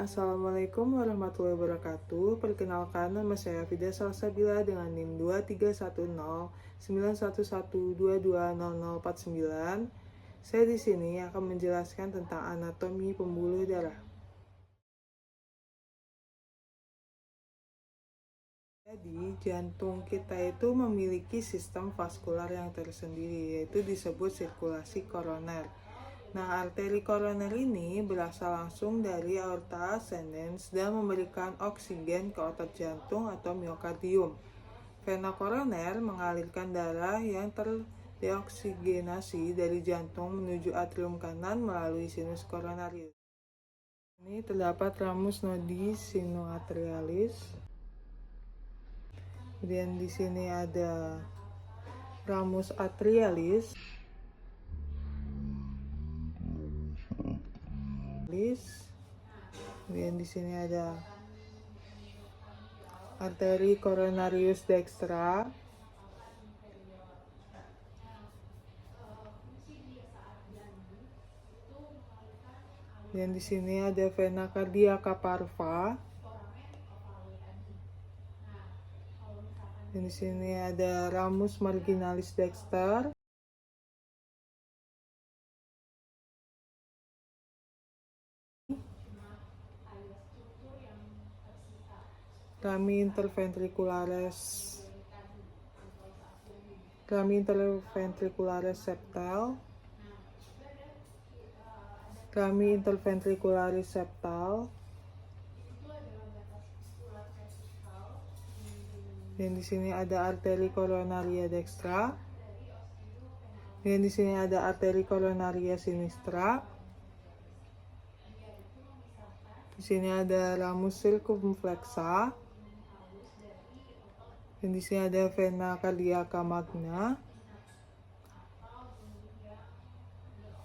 Assalamualaikum warahmatullahi wabarakatuh. Perkenalkan, nama saya Fida Salsabila dengan NIM 23109111220049. Saya di sini akan menjelaskan tentang anatomi pembuluh darah. Jadi, jantung kita itu memiliki sistem vaskular yang tersendiri, yaitu disebut sirkulasi koroner. Nah, arteri koroner ini berasal langsung dari aorta ascendens dan memberikan oksigen ke otot jantung atau miokardium. Vena koroner mengalirkan darah yang terdeoksigenasi dari jantung menuju atrium kanan melalui sinus koronarius. Ini terdapat ramus nodi sinuatrialis. Kemudian di sini ada ramus atrialis. Kemudian di sini ada arteri coronarius dextra. Dan di sini ada vena cardiaca parva. Dan di sini ada ramus marginalis dexter. Rami interventricularis septal. Rami interventricularis septal. Dan di sini ada arteri coronaria dextra. Dan di sini ada arteri coronaria sinistra. Di sini ada ramus circumflexa. Dan di sini ada vena cardiaca magna.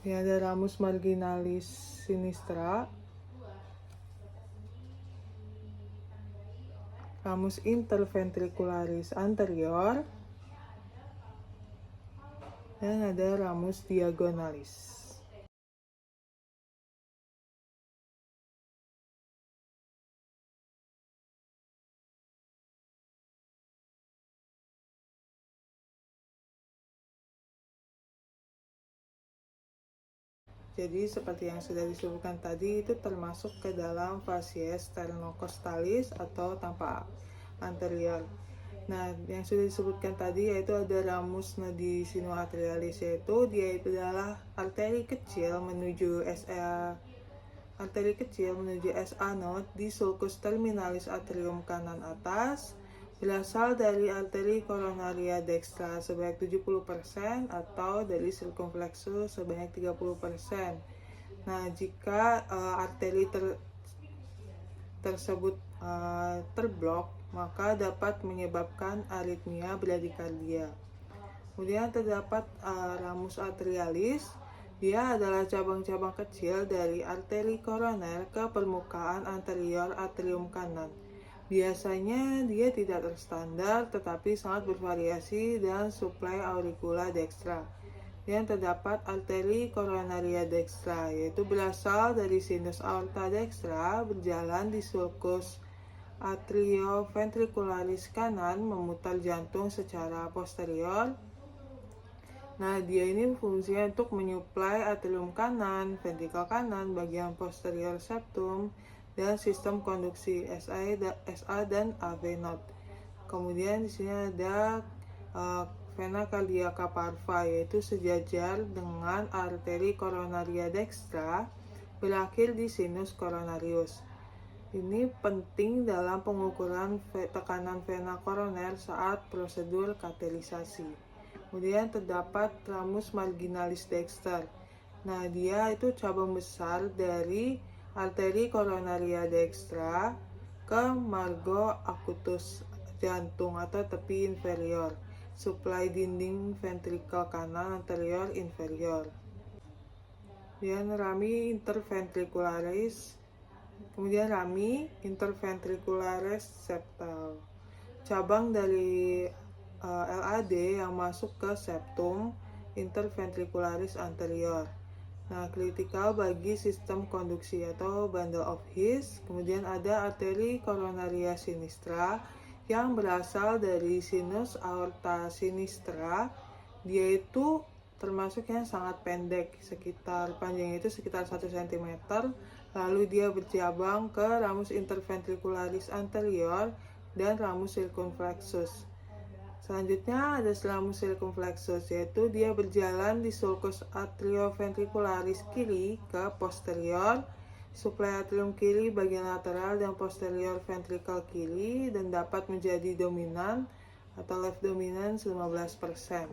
Ini ada ramus marginalis sinistra. Ramus interventricularis anterior. Dan ada ramus diagonalis. Jadi seperti yang sudah disebutkan tadi, itu termasuk ke dalam fasies sternocostalis atau tampak anterior. Nah, yang sudah disebutkan tadi yaitu ada ramus nodi sinuatrialis, yaitu dia itu adalah arteri kecil menuju SA node di sulcus terminalis atrium kanan atas, berasal dari arteri coronaria dextra sebanyak 70% atau dari circumflexus sebanyak 30%. Nah, jika arteri tersebut terblok, maka dapat menyebabkan aritmia bradikardia. Kemudian terdapat ramus atrialis. Dia adalah cabang-cabang kecil dari arteri koroner ke permukaan anterior atrium kanan. Biasanya dia tidak terstandar tetapi sangat bervariasi dan suplai auricula dextra. Dan terdapat arteri coronaria dextra, yaitu berasal dari sinus aorta dextra, berjalan di sulcus atrioventricularis kanan, memutar jantung secara posterior. Nah, dia ini fungsinya untuk menyuplai atrium kanan, ventrikel kanan, bagian posterior septum, dan sistem konduksi SA dan AV node. Kemudian di sini ada vena cardiaca parva, yaitu sejajar dengan arteri coronaria dextra, berakhir di sinus coronarius. Ini penting dalam pengukuran tekanan vena koroner saat prosedur kateterisasi. Kemudian terdapat ramus marginalis dexter. Nah, dia itu cabang besar dari arteri coronaria dextra ke margo acutus jantung atau tepi inferior, suplai dinding ventrikel kanan anterior inferior. Kemudian rami interventricularis septal, cabang dari LAD yang masuk ke septum interventricularis anterior. Nah, kritikal bagi sistem konduksi atau bundle of His. Kemudian ada arteri coronaria sinistra yang berasal dari sinus aorta sinistra. Dia itu termasuk yang sangat pendek, panjangnya itu sekitar 1 cm. Lalu dia bercabang ke ramus interventricularis anterior dan ramus circumflexus. Selanjutnya ada ramus circumflexus, yaitu dia berjalan di sulcus atrioventricularis kiri ke posterior, suplai atrium kiri bagian lateral dan posterior ventricle kiri, dan dapat menjadi dominan atau left dominance 15%.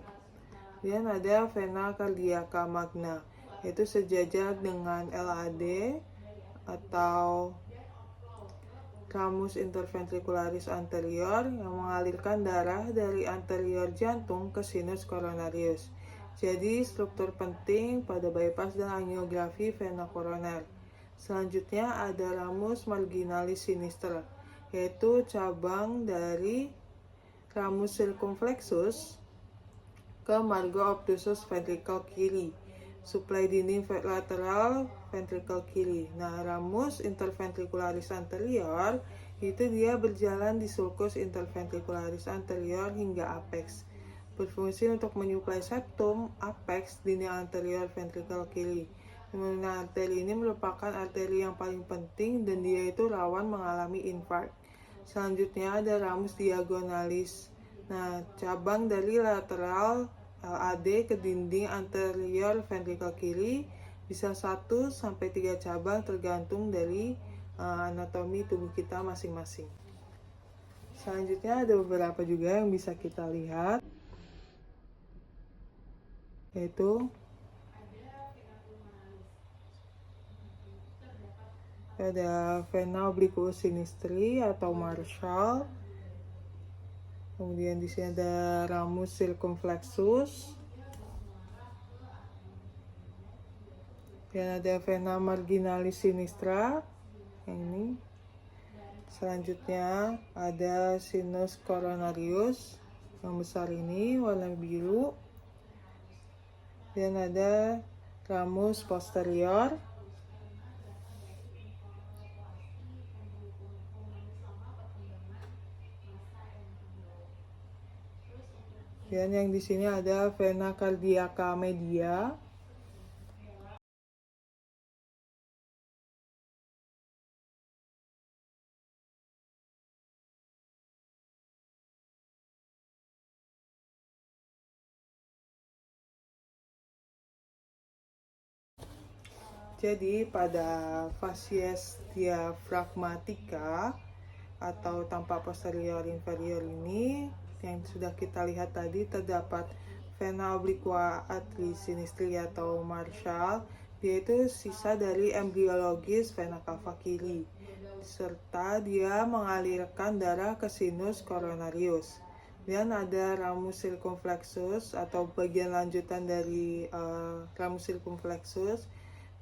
Kemudian ada vena cardiaca magna, yaitu sejajar dengan LAD atau ramus interventricularis anterior yang mengalirkan darah dari anterior jantung ke sinus coronarius. Jadi struktur penting pada bypass dan angiografi vena koroner. Selanjutnya ada ramus marginalis sinister, yaitu cabang dari ramus circumflexus ke margo obtusus ventricle kiri, suplai dinding lateral ventricle kiri. Nah, ramus interventricularis anterior itu dia berjalan di sulcus interventricularis anterior hingga apex, berfungsi untuk menyuplai septum, apex, dinding anterior ventricle kiri. Nah, arteri ini merupakan arteri yang paling penting dan dia itu rawan mengalami infark. Selanjutnya ada ramus diagonalis. Nah, cabang dari lateral LAD ke dinding anterior ventricle kiri, bisa 1-3 cabang tergantung dari anatomi tubuh kita masing-masing. Selanjutnya ada beberapa juga yang bisa kita lihat, yaitu ada vena obliquus sinistri atau Marshall. Kemudian di sini ada ramus circumflexus. Dan ada vena marginalis sinistra yang ini. Selanjutnya ada sinus coronarius yang besar ini warna biru. Dan ada ramus posterior. Dan yang di sini ada vena cardiaca media. Jadi pada facies diafragmatica atau tampak posterior inferior ini yang sudah kita lihat tadi, terdapat vena obliqua atri sinistri atau Marshall, yaitu sisa dari embriologis vena cava kiri, serta dia mengalirkan darah ke sinus coronarius. Dan ada ramus circumflexus atau bagian lanjutan dari ramus circumflexus.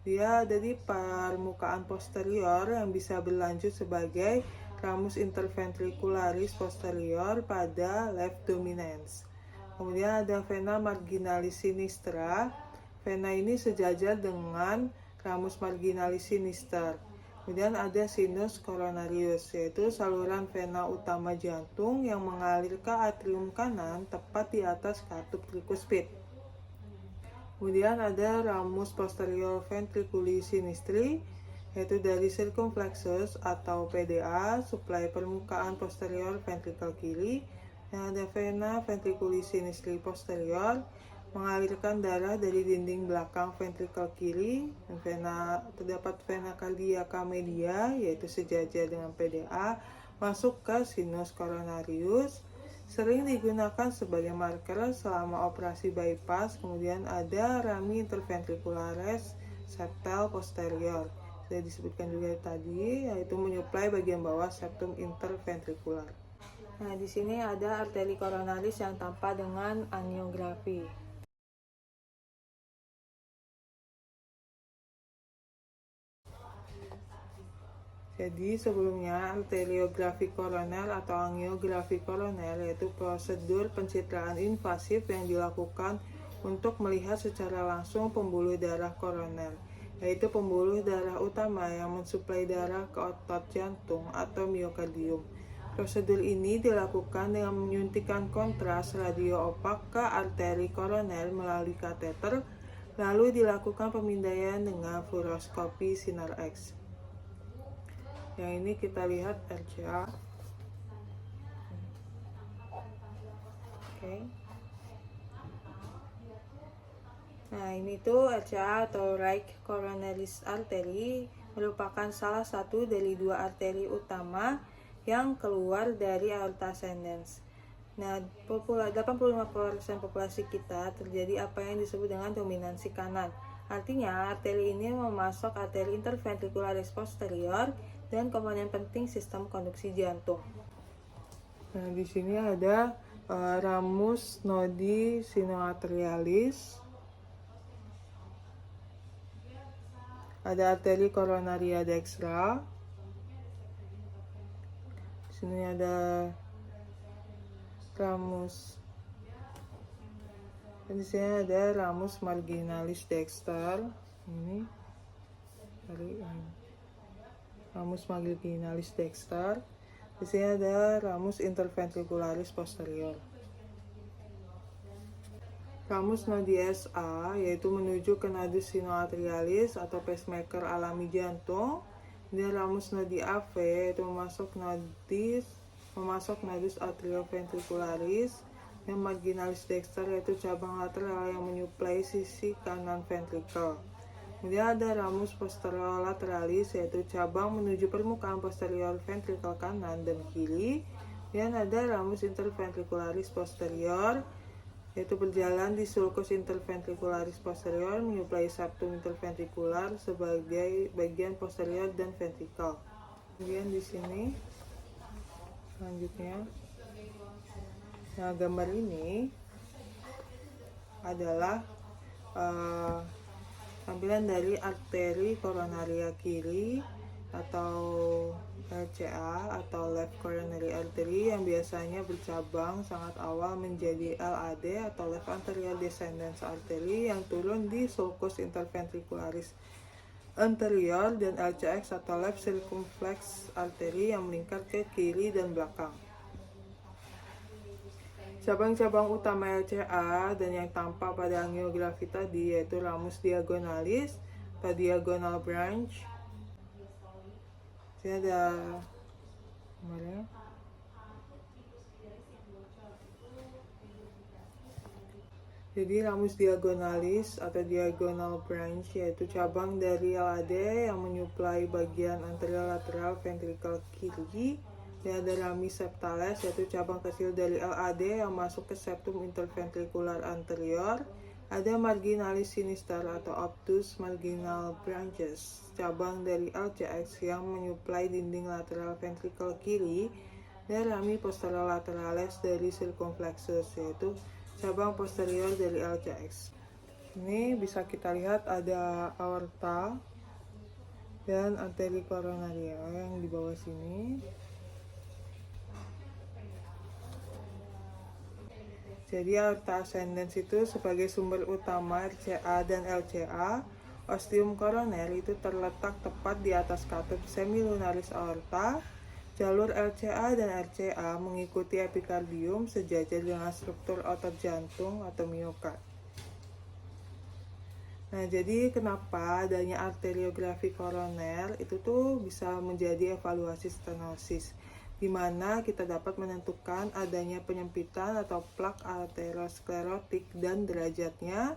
Dia ada di permukaan posterior yang bisa berlanjut sebagai ramus interventricularis posterior pada left dominance. Kemudian ada vena marginalis sinistra. Vena ini sejajar dengan ramus marginalis sinister. Kemudian ada sinus coronarius, yaitu saluran vena utama jantung yang mengalir ke atrium kanan tepat di atas katup trikuspid. Kemudian ada ramus posterior ventriculi sinistri, yaitu dari circumflexus atau PDA, suplai permukaan posterior ventricle kiri. Dan ada vena ventriculi sinistri posterior, mengalirkan darah dari dinding belakang ventricle kiri. Dan terdapat vena cardiaca media, yaitu sejajar dengan PDA, masuk ke sinus coronarius. Sering digunakan sebagai marker selama operasi bypass. Kemudian ada rami interventricularis septal posterior, sudah disebutkan juga tadi, yaitu menyuplai bagian bawah septum interventrikular. Nah, di sini ada arteri koronaris yang tampak dengan angiografi. Jadi sebelumnya arteriografi koroner atau angiografi koroner yaitu prosedur pencitraan invasif yang dilakukan untuk melihat secara langsung pembuluh darah koroner, yaitu pembuluh darah utama yang mensuplai darah ke otot jantung atau miokardium. Prosedur ini dilakukan dengan menyuntikkan kontras radio opak ke arteri koroner melalui kateter, lalu dilakukan pemindaian dengan fluoroskopi sinar X. Yang ini kita lihat RCA. Oke. Nah, ini tuh RCA atau right coronaris artery merupakan salah satu dari dua arteri utama yang keluar dari aorta ascendens. Nah, 85% populasi kita terjadi apa yang disebut dengan dominansi kanan. Artinya, arteri ini memasok arteri interventricularis posterior dan komponen penting sistem konduksi jantung. Nah, di sini ada ramus nodi sinoatrialis. Ada arteri coronaria dextra. Di sini ada ramus. Dan di sini ada ramus marginalis dexter. Ini ramus marginalis dexter. Di sini ada ramus interventricularis posterior. Ramus nodi SA yaitu menuju ke nadus sinoatrialis atau pacemaker alami jantung. Dan ramus nodi AV yaitu memasok nadus atrioventricularis. Dan marginalis dexter yaitu cabang lateral yang menyuplai sisi kanan ventrikel. Kemudian ada ramus posterolaterales yaitu cabang menuju permukaan posterior ventrikel kanan dan kiri. Dan ada ramus interventricularis posterior yaitu berjalan di sulcus interventricularis posterior menyuplai septum interventrikular sebagai bagian posterior dan ventrikel. Kemudian di sini selanjutnya, nah gambar ini adalah tampilan dari arteri koronaria kiri atau LCA atau left coronary artery yang biasanya bercabang sangat awal menjadi LAD atau left anterior descendens artery yang turun di sulcus interventricularis anterior, dan LCX atau left circumflex artery yang melingkar ke kiri dan belakang. Cabang-cabang utama LCA dan yang tampak pada angiografi tadi yaitu ramus diagonalis atau diagonal branch. Ini ada gambarnya. Jadi ramus diagonalis atau diagonal branch yaitu cabang dari LAD yang menyuplai bagian anterior lateral ventrikel kiri. Dan ada ramus septalis yaitu cabang kecil dari LAD yang masuk ke septum interventricular anterior. Ada marginalis sinister atau obtus marginal branches, cabang dari LCX yang menyuplai dinding lateral ventrikel kiri. Dan rami posterolaterales dari circumflexus yaitu cabang posterior dari LCX. Ini bisa kita lihat ada aorta dan arteri koronaria yang di bawah sini. Jadi aorta ascendens itu sebagai sumber utama RCA dan LCA. Ostium koroner itu terletak tepat di atas katup semilunaris aorta. Jalur LCA dan RCA mengikuti epikardium sejajar dengan struktur otot jantung atau miokard. Nah, jadi kenapa adanya arteriografi koroner itu tuh bisa menjadi evaluasi stenosis, di mana kita dapat menentukan adanya penyempitan atau plak aterosklerotik dan derajatnya.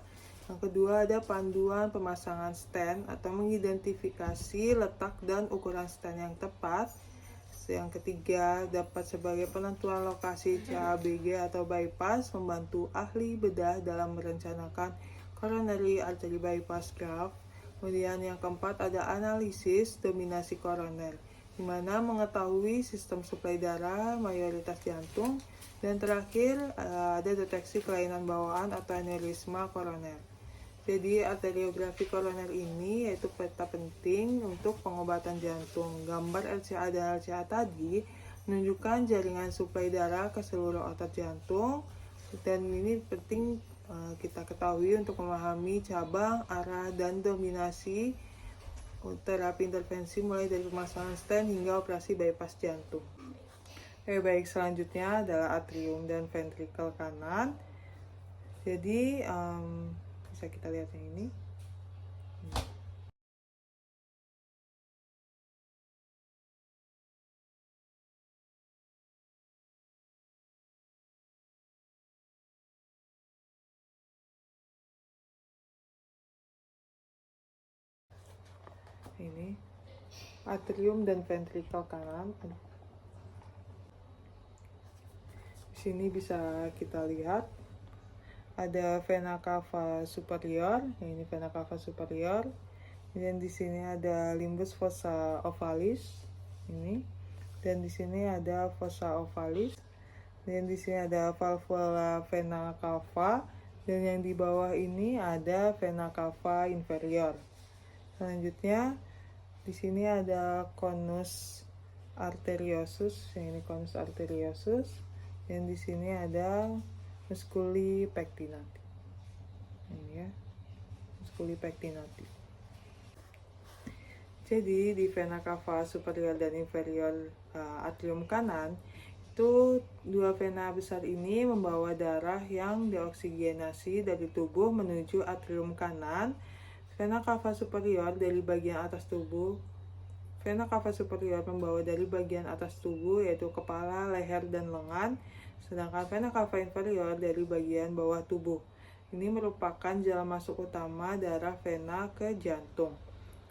Yang kedua ada panduan pemasangan stent atau mengidentifikasi letak dan ukuran stent yang tepat. Yang ketiga dapat sebagai penentuan lokasi CABG atau bypass, membantu ahli bedah dalam merencanakan coronary artery bypass graft. Kemudian yang keempat ada analisis dominasi koroner, di mana mengetahui sistem suplai darah mayoritas jantung. Dan terakhir ada deteksi kelainan bawaan atau aneurisma koroner. Jadi arteriografi koroner ini yaitu peta penting untuk pengobatan jantung. Gambar LCA dan LCA tadi menunjukkan jaringan suplai darah ke seluruh otot jantung, dan ini penting kita ketahui untuk memahami cabang, arah, dan dominasi terapi intervensi mulai dari pemasangan stent hingga operasi bypass jantung. Baik, selanjutnya adalah atrium dan ventrikel kanan. Jadi bisa kita lihat yang ini. Ini atrium dan ventrikel kanan. Di sini bisa kita lihat ada vena cava superior, ini vena cava superior. Dan di sini ada limbus fossa ovalis, ini. Dan di sini ada fossa ovalis. Dan di sini ada valvula vena cava. Dan yang di bawah ini ada vena cava inferior. Selanjutnya di sini ada conus arteriosus, ini conus arteriosus, dan di sini ada musculi pectinati. Ini ya, musculi pectinati. Jadi di vena cava superior dan inferior atrium kanan itu dua vena besar ini membawa darah yang dioksigenasi dari tubuh menuju atrium kanan. Vena cava superior dari bagian atas tubuh. Vena cava superior membawa dari bagian atas tubuh yaitu kepala, leher, dan lengan. Sedangkan vena cava inferior dari bagian bawah tubuh. Ini merupakan jalan masuk utama darah vena ke jantung.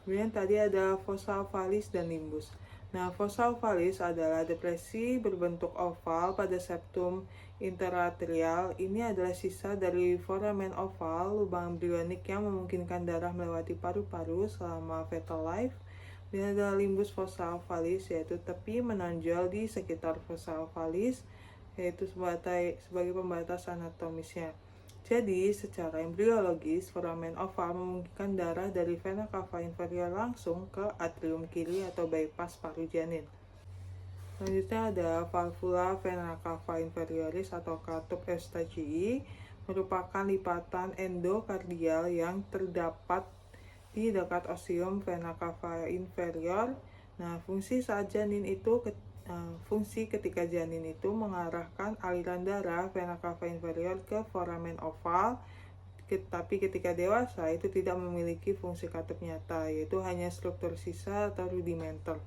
Kemudian tadi ada fossa ovalis dan limbus. Nah, fossa ovalis adalah depresi berbentuk oval pada septum interarterial. Ini adalah sisa dari foramen oval, lubang embrionik yang memungkinkan darah melewati paru-paru selama fetal life. Dan ada limbus fossa ovalis, yaitu tepi menonjol di sekitar fossa ovalis, yaitu sebagai pembatas anatomisnya. Jadi, secara embriologis, foramen oval memungkinkan darah dari vena cava inferior langsung ke atrium kiri atau bypass paru janin. Selanjutnya ada valvula vena cava inferioris atau katup Eustachii, merupakan lipatan endokardial yang terdapat di dekat ostium vena cava inferior. Nah, fungsi ketika janin itu mengarahkan aliran darah vena cava inferior ke foramen oval, tapi ketika dewasa itu tidak memiliki fungsi katup nyata, yaitu hanya struktur sisa atau rudimenter.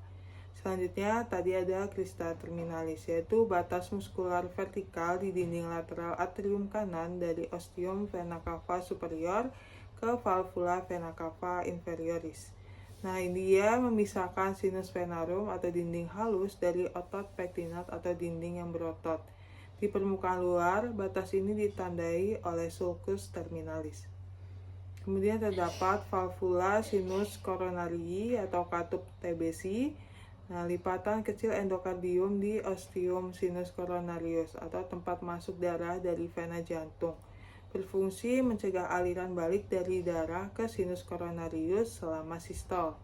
Selanjutnya tadi ada crista terminalis, yaitu batas muskular vertikal di dinding lateral atrium kanan dari ostium vena cava superior ke valvula vena cava inferioris. Nah, ini dia memisahkan sinus venarum atau dinding halus dari otot pektinat atau dinding yang berotot. Di permukaan luar, batas ini ditandai oleh sulcus terminalis. Kemudian terdapat valvula sinus coronarii atau katup TBC. Nah, lipatan kecil endokardium di ostium sinus coronarius atau tempat masuk darah dari vena jantung. Berfungsi mencegah aliran balik dari darah ke sinus coronarius selama sistol.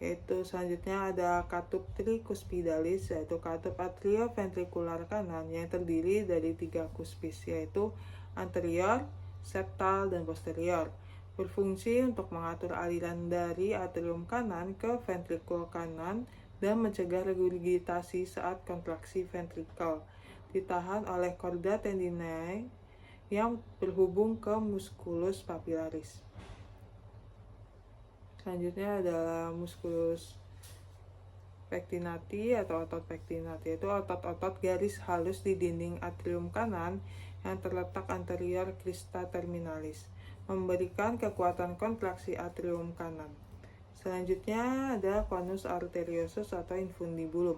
Yaitu selanjutnya ada katup tricuspidalis, yaitu katup atrioventrikular kanan yang terdiri dari 3 kuspis, yaitu anterior, septal, dan posterior. Berfungsi untuk mengatur aliran dari atrium kanan ke ventrikul kanan dan mencegah regurgitasi saat kontraksi ventrikel. Ditahan oleh chorda tendinae yang berhubung ke musculus papillaris. Selanjutnya adalah musculus pectinati atau otot pektinat, yaitu otot-otot garis halus di dinding atrium kanan yang terletak anterior crista terminalis, memberikan kekuatan kontraksi atrium kanan. Selanjutnya ada conus arteriosus atau infundibulum.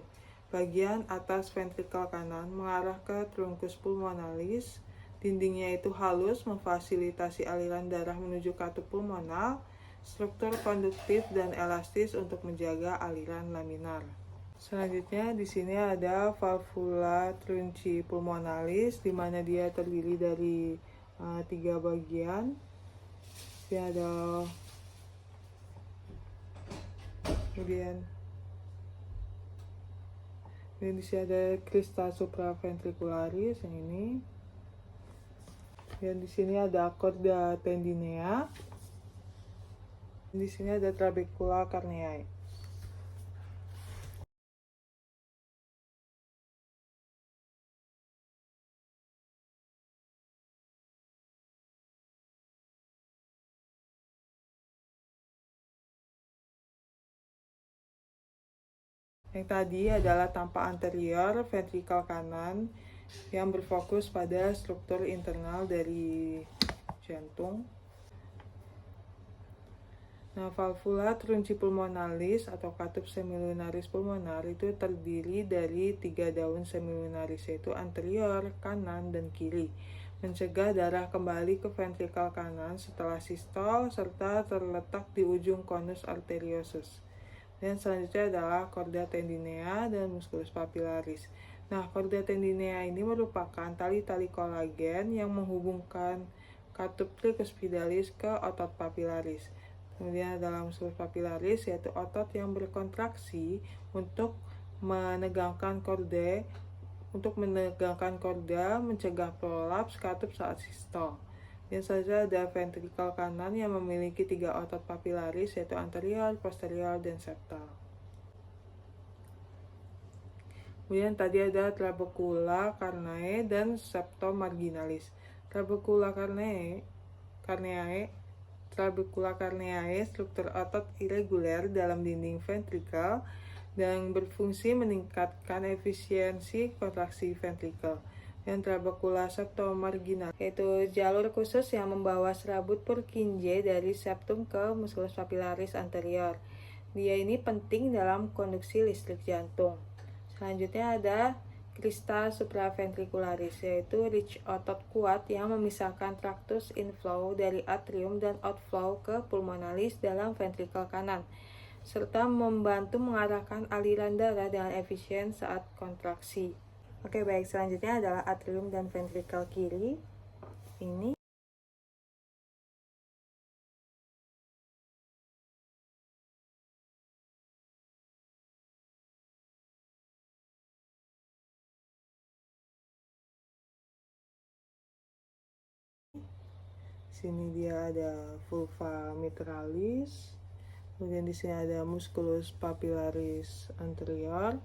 Bagian atas ventrikel kanan mengarah ke truncus pulmonalis. Dindingnya itu halus, memfasilitasi aliran darah menuju katup pulmonal, struktur konduktif dan elastis untuk menjaga aliran laminar. Selanjutnya di sini ada valvula trunci pulmonalis, di mana dia terdiri dari 3 bagian. Ini ada kemudian di sini ada crista supraventricularis yang ini. Dan di sini ada chorda tendinea. Di sini ada trabecula carneae. Yang tadi adalah tampak anterior ventrikel kanan yang berfokus pada struktur internal dari jantung. Nah, valvula trunci pulmonalis atau katup semilunaris pulmonar itu terdiri dari 3 daun semilunaris, yaitu anterior, kanan, dan kiri, mencegah darah kembali ke ventrikel kanan setelah sistol serta terletak di ujung konus arteriosus. Dan selanjutnya adalah chorda tendinea dan musculus papillaris. Nah, chorda tendinea ini merupakan tali-tali kolagen yang menghubungkan katup tricuspidalis ke otot papillaris. Kemudian adalah musculus papillaris, yaitu otot yang berkontraksi untuk menegangkan korda, mencegah prolaps katup saat sistol. Dan saja ada ventrikel kanan yang memiliki 3 otot papillaris, yaitu anterior, posterior, dan septal. Kemudian tadi ada trabecula carneae dan septomarginalis. Trabecula carneae struktur otot irreguler dalam dinding ventrikel dan berfungsi meningkatkan efisiensi kontraksi ventrikel. Yang trabecula septomarginalis yaitu jalur khusus yang membawa serabut Purkinje dari septum ke musculus papillaris anterior. Dia ini penting dalam konduksi listrik jantung. Selanjutnya ada crista supraventricularis, yaitu ridge otot kuat yang memisahkan tractus inflow dari atrium dan outflow ke pulmonalis dalam ventrikel kanan, serta membantu mengarahkan aliran darah dengan efisien saat kontraksi. Oke, baik, selanjutnya adalah atrium dan ventrikel kiri. Ini sini dia ada vulva mitralis. Kemudian di sini ada musculus papillaris anterior.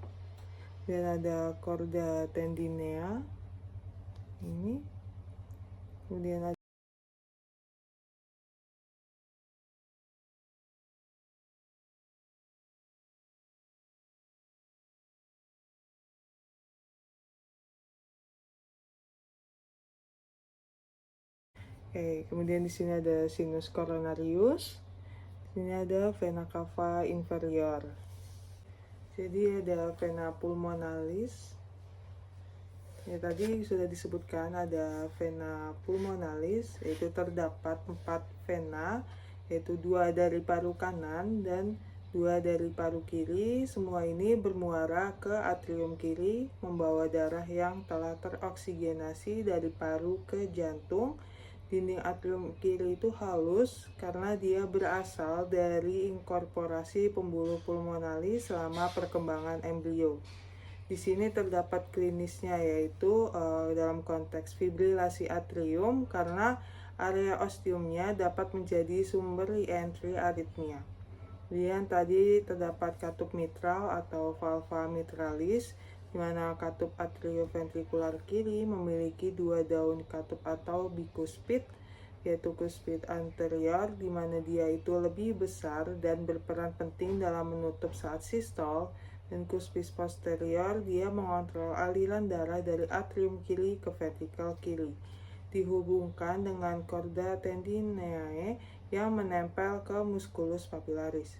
Dan ada chorda tendinea. Ini. Kemudian ada kemudian di sini ada sinus coronarius. Di sini ada vena cava inferior. Jadi ada vena pulmonalis. Ya, tadi sudah disebutkan ada vena pulmonalis, yaitu terdapat 4 vena, yaitu 2 dari paru kanan dan 2 dari paru kiri. Semua ini bermuara ke atrium kiri, membawa darah yang telah teroksigenasi dari paru ke jantung. Dinding atrium kiri itu halus karena dia berasal dari inkorporasi pembuluh pulmonalis selama perkembangan embrio. Di sini terdapat klinisnya, yaitu dalam konteks fibrilasi atrium karena area ostiumnya dapat menjadi sumber re-entry aritmia. Kemudian tadi terdapat katup mitral atau valva mitralis, di mana katup atrioventrikular kiri memiliki 2 daun katup atau bikuspid, yaitu kuspid anterior, di mana dia itu lebih besar dan berperan penting dalam menutup saat sistol, dan kuspid posterior dia mengontrol aliran darah dari atrium kiri ke ventrikel kiri, dihubungkan dengan chorda tendinea yang menempel ke musculus papillaris.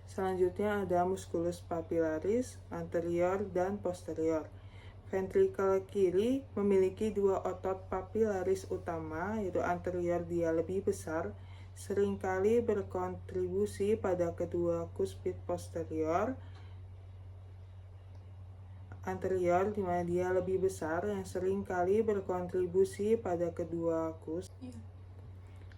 Selanjutnya ada musculus papillaris anterior dan posterior. Ventrikel kiri memiliki 2 otot papillaris utama, yaitu anterior dia lebih besar, seringkali berkontribusi pada kedua kuspid posterior. Anterior di mana dia lebih besar, yang seringkali berkontribusi pada kedua kuspid.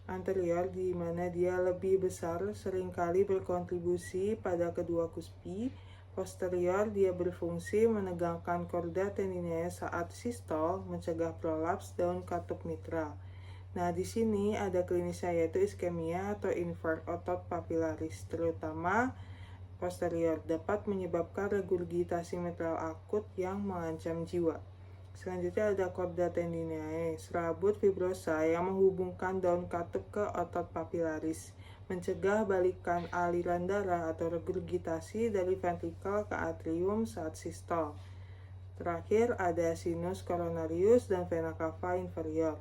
Anterior di mana dia lebih besar, seringkali berkontribusi pada kedua kuspi. Posterior, dia berfungsi menegangkan korda tendinea saat sistol, mencegah prolaps daun katup mitral. Nah, di sini ada klinisnya yaitu iskemia atau infark otot papilaris, terutama posterior, dapat menyebabkan regurgitasi mitral akut yang mengancam jiwa. Selanjutnya ada korda tendinae, serabut fibrosa yang menghubungkan daun katup ke otot papilaris, mencegah balikan aliran darah atau regurgitasi dari ventrikel ke atrium saat sistol. Terakhir ada sinus coronarius dan vena cava inferior.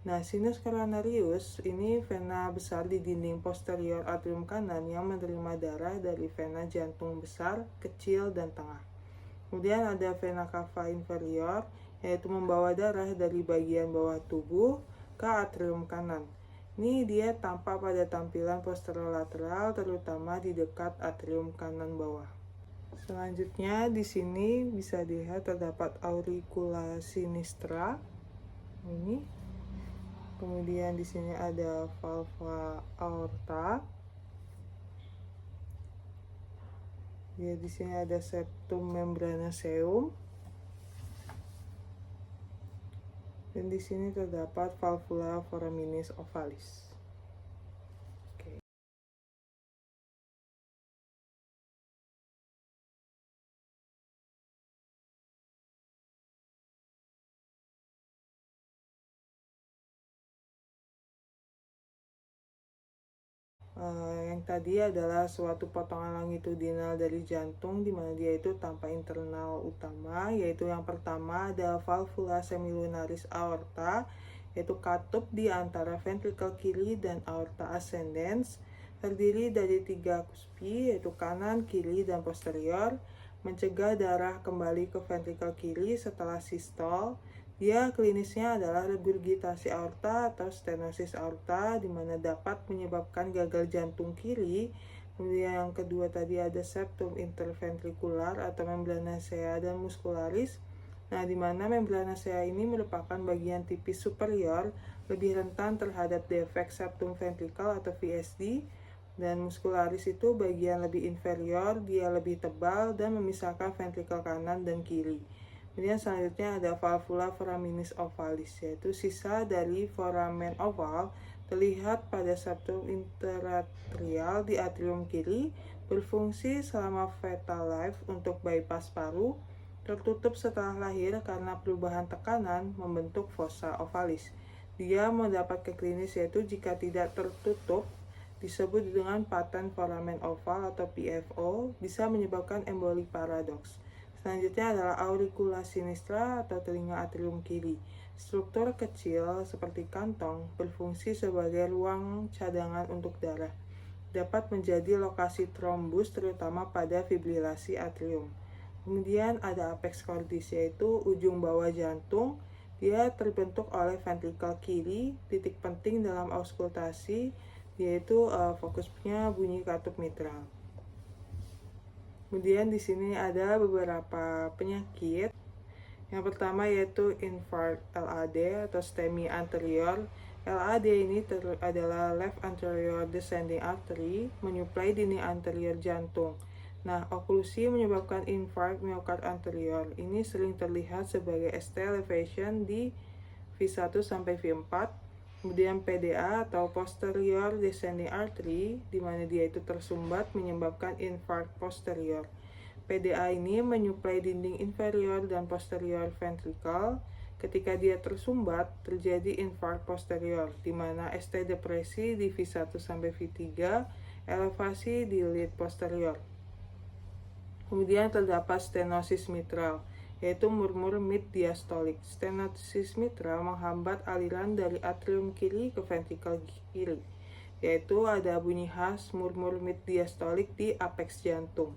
Nah, sinus coronarius ini vena besar di dinding posterior atrium kanan yang menerima darah dari vena jantung besar, kecil, dan tengah. Kemudian ada vena cava inferior, yaitu membawa darah dari bagian bawah tubuh ke atrium kanan. Ini dia tampak pada tampilan posterolateral, terutama di dekat atrium kanan bawah. Selanjutnya di sini bisa dilihat terdapat auricula sinistra. Ini. Kemudian di sini ada valva aorta. Ya, di sini ada septum membranaceum. Dan di sini terdapat valvula foraminis ovalis. Yang tadi adalah suatu potongan longitudinal dari jantung di mana dia itu tanpa internal utama, yaitu yang pertama ada valvula semilunaris aorta, yaitu katup di antara ventrikel kiri dan aorta ascendens, terdiri dari 3 kuspi, yaitu kanan, kiri, dan posterior, mencegah darah kembali ke ventrikel kiri setelah sistol. Dia klinisnya adalah regurgitasi aorta atau stenosis aorta, di mana dapat menyebabkan gagal jantung kiri. Kemudian yang kedua tadi ada septum interventrikular atau membranacea dan muscularis. Nah, di mana membranacea ini merupakan bagian tipis superior, lebih rentan terhadap defek septum ventricle atau VSD. Dan muscularis itu bagian lebih inferior, dia lebih tebal dan memisahkan ventrikel kanan dan kiri. Kemudian selanjutnya ada valvula foraminis ovalis, yaitu sisa dari foramen oval terlihat pada septum interatrial di atrium kiri, berfungsi selama fetal life untuk bypass paru, tertutup setelah lahir karena perubahan tekanan membentuk fossa ovalis. Dia mendapat ke klinis yaitu jika tidak tertutup, disebut dengan patent foramen oval atau PFO, bisa menyebabkan emboli paradoks. Selanjutnya adalah auricula sinistra atau telinga atrium kiri. Struktur kecil seperti kantong berfungsi sebagai ruang cadangan untuk darah. Dapat menjadi lokasi trombus terutama pada fibrilasi atrium. Kemudian ada apex cordis, yaitu ujung bawah jantung. Dia terbentuk oleh ventrikel kiri. Titik penting dalam auskultasi yaitu fokusnya bunyi katup mitral. Kemudian di sini ada beberapa penyakit. Yang pertama yaitu infarct LAD atau STEMI anterior. LAD ini adalah left anterior descending artery, menyuplai dinding anterior jantung. Nah, oklusi menyebabkan infarct miokard anterior. Ini sering terlihat sebagai ST elevation di V1 sampai V4. Kemudian PDA atau posterior descending artery, di mana dia itu tersumbat menyebabkan infarct posterior. PDA ini menyuplai dinding inferior dan posterior ventricle. Ketika dia tersumbat, terjadi infarct posterior, di mana ST depresi di V1 sampai V3, elevasi di lead posterior. Kemudian terdapat stenosis mitral, yaitu murmur mid diastolik. Stenosis mitral menghambat aliran dari atrium kiri ke ventrikel kiri, yaitu ada bunyi khas murmur mid diastolik di apex jantung.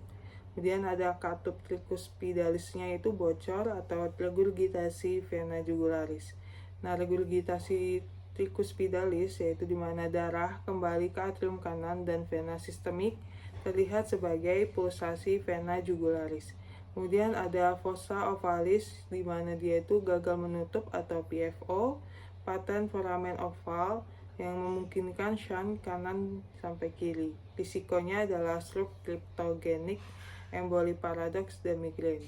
Kemudian ada katup tricuspidalisnya itu bocor atau regurgitasi vena jugularis. Nah, regurgitasi tricuspidalis yaitu di mana darah kembali ke atrium kanan dan vena sistemik terlihat sebagai pulsasi vena jugularis. Kemudian ada fossa ovalis, di mana dia itu gagal menutup atau PFO, patent foramen oval yang memungkinkan shunt kanan sampai kiri. Risikonya adalah stroke cryptogenic emboli paradoks, dan migrain.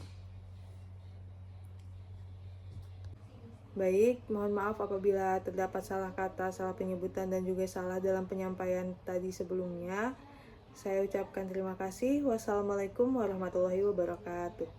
Baik, mohon maaf apabila terdapat salah kata, salah penyebutan, dan juga salah dalam penyampaian tadi sebelumnya. Saya ucapkan terima kasih. Wassalamualaikum warahmatullahi wabarakatuh.